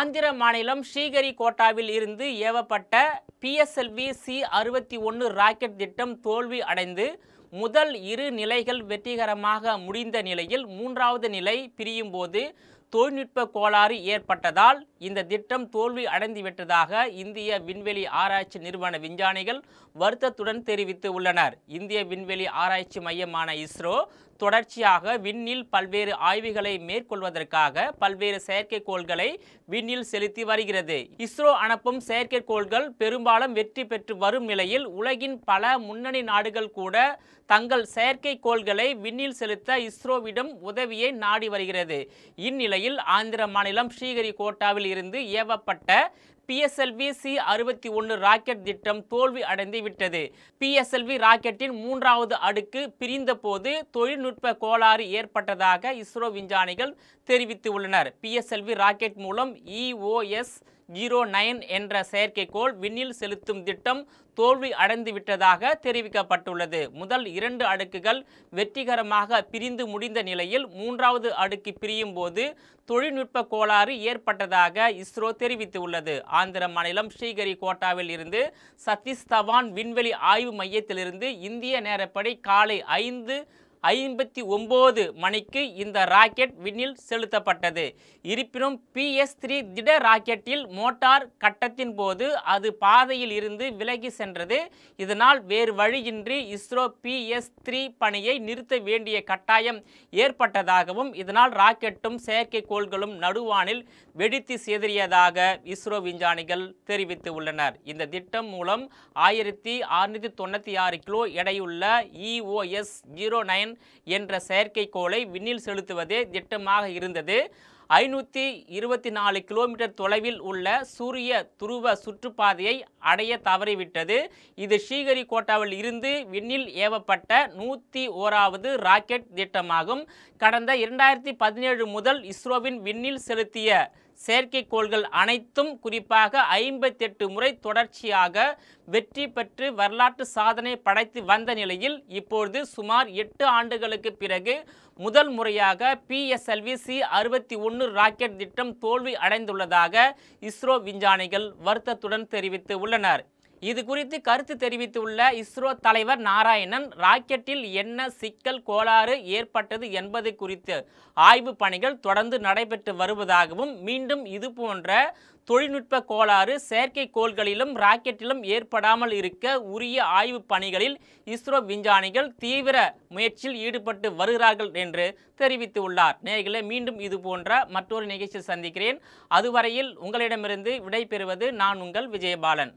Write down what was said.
ஆந்திர மாநிலம் ஸ்ரீஹரிகோட்டாவில் இருந்து ஏவப்பட்ட PSLV C-61 ராக்கெட் திட்டம் தோல்வி அடைந்து முதல் இரு நிலைகள் வெற்றிகரமாக முடிந்த நிலையில் மூன்றாவது நிலை பிரியும் போது தொழில்நுட்ப கோளாறு ஏற்பட்டதால் இந்த திட்டம் தோல்வி அடைந்துவிட்டதாக இந்திய விண்வெளி ஆராய்ச்சி நிறுவன விஞ்ஞானிகள் வருத்தத்துடன் தெரிவித்து உள்ளனர். இந்திய விண்வெளி ஆராய்ச்சி மையமான இஸ்ரோ தொடர்ச்சியாக விண்ணில் பல்வேறு ஆய்வுகளை மேற்கொள்வதற்காக பல்வேறு செயற்கைக்கோள்களை விண்ணில் செலுத்தி வருகிறது. இஸ்ரோ அனுப்பும் செயற்கைக்கோள்கள் பெரும்பாலும் வெற்றி பெற்று வரும் நிலையில் உலகின் பல முன்னணி நாடுகள் கூட தங்கள் செயற்கைக்கோள்களை விண்ணில் செலுத்த இஸ்ரோவிடம் உதவியை நாடி வருகிறது. இந்நிலையில் ஆந்திர மாநிலம் ஸ்ரீஹரிகோட்டாவில் இருந்து ஏவப்பட்ட PSLV C-61 ராக்கெட் திட்டம் தோல்வி அடைந்து விட்டது. PSLV ராக்கெட்டின் மூன்றாவது அடுக்கு பிரிந்த போது தொழில்நுட்ப கோளாறு ஏற்பட்டதாக இஸ்ரோ விஞ்ஞானிகள் தெரிவித்து உள்ளனர். PSLV ராக்கெட் மூலம் EOS-09 என்ற செயற்கைக்கோள் விண்ணில் செலுத்தும் திட்டம் தோல்வி அடைந்து விட்டதாக தெரிவிக்கப்பட்டுள்ளது. முதல் இரண்டு அடுக்குகள் வெற்றிகரமாக பிரிந்து முடிந்த நிலையில் மூன்றாவது அடுக்கு பிரியும் போது தொழில்நுட்ப கோளாறு ஏற்பட்டதாக இஸ்ரோ தெரிவித்துள்ளது. ஆந்திர மாநிலம் ஸ்ரீஹரிகோட்டாவில் இருந்து சதீஷ் தவான் விண்வெளி ஆய்வு மையத்திலிருந்து இந்திய நேரப்படி காலை 5:59 மணிக்கு இந்த ராக்கெட் விண்ணில் செலுத்தப்பட்டது. இருப்பினும் PS-3 திட ராக்கெட்டில் மோட்டார் கட்டத்தின் போது அது பாதையில் இருந்து விலகி சென்றது. இதனால் வேறு வழியின்றி இஸ்ரோ PS-3 பணியை நிறுத்த வேண்டிய கட்டாயம் ஏற்பட்டதாகவும் இதனால் ராக்கெட்டும் செயற்கைக்கோள்களும் நடுவானில் வெடித்து சிதறியதாக இஸ்ரோ விஞ்ஞானிகள் தெரிவித்து உள்ளனர். இந்த திட்டம் மூலம் 1696 கிலோ எடையுள்ள EOS-09 என்ற செயற்கைக்கோளை விண்ணில் செலுத்துவதே திட்டமாக இருந்தது. 524 கிலோமீட்டர் தொலைவில் உள்ள சூரிய துருவ சுற்றுப்பாதையை அடைய தவறிவிட்டது. இது ஸ்ரீஹரிகோட்டாவில் இருந்து விண்ணில் ஏவப்பட்ட 101வது ராக்கெட் திட்டமாகும். கடந்த 2017 முதல் இஸ்ரோவின் விண்ணில் செலுத்திய செயற்கைக்கோள்கள் அனைத்தும் குறிப்பாக 58 முறை தொடர்ச்சியாக வெற்றி பெற்று வரலாற்று சாதனை படைத்து வந்த நிலையில் இப்பொழுது சுமார் 8 ஆண்டுகளுக்கு பிறகு முதல் முறையாக PSLV C-61 ராக்கெட் திட்டம் தோல்வி அடைந்துள்ளதாக இஸ்ரோ விஞ்ஞானிகள் வருத்தத்துடன் தெரிவித்து உள்ளனர். இது குறித்து கருத்து தெரிவித்துள்ள இஸ்ரோ தலைவர் நாராயணன், ராக்கெட்டில் என்ன சிக்கல் கோளாறு ஏற்பட்டது என்பது குறித்து ஆய்வு பணிகள் தொடர்ந்து நடைபெற்று வருவதாகவும் மீண்டும் இதுபோன்ற தொழில்நுட்ப கோளாறு செயற்கைக்கோள்களிலும் ராக்கெட்டிலும் ஏற்படாமல் இருக்க உரிய ஆய்வு பணிகளில் இஸ்ரோ விஞ்ஞானிகள் தீவிர முயற்சியில் ஈடுபட்டு வருகிறார்கள் என்று தெரிவித்துள்ளார். நேயர்களே, மீண்டும் இது போன்ற மற்றொரு நிகழ்ச்சியில் சந்திக்கிறேன். அதுவரையில் உங்களிடமிருந்து விடைபெறுவது நான் உங்கள் விஜயபாலன்.